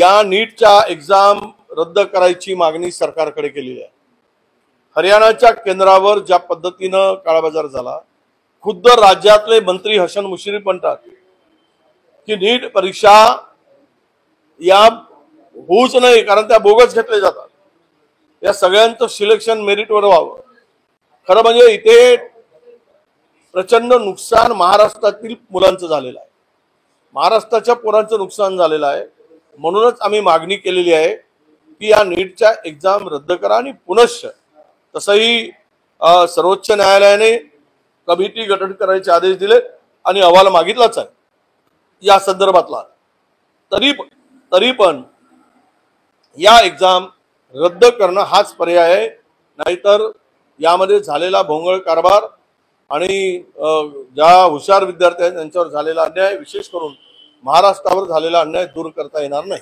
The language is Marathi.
या नीटच्या एक्झाम रद्द करायची मागणी सरकारकडे केलेली आहे। हरियाणाच्या केंद्रावर ज्या पद्धतीनं काळाबाजार झाला, खुद्द राज्यातले मंत्री हसन मुश्रीफ म्हणतात की नीट परीक्षा या होऊच नाही, कारण त्या बोगस घेतले जातात। या सगळ्यांचं सिलेक्शन मेरिटवर व्हावं। खरं म्हणजे इथे प्रचंड नुकसान महाराष्ट्रातील मुलांचं झालेलं आहे, महाराष्ट्राच्या पोरांचं नुकसान झालेलं आहे। म्हणूनच आम्ही मागणी केलेली आहे की या नीटच्या एक्झाम रद्द करा आणि पुनश्च तसंही सर्वोच्च न्यायालयाने कमिटी गठन करायचे आदेश दिले आणि अहवाल मागितलाच आहे या संदर्भातला। तरी पण या एक्झाम रद्द करणं हाच पर्याय आहे, नाहीतर यामध्ये झालेला भोंगळ कारभार आणि ज्या हुशार विद्यार्थी आहेत त्यांच्यावर झालेला अन्याय, विशेष करून महाराष्ट्रावर झालेला अन्याय दूर करता येणार नाही।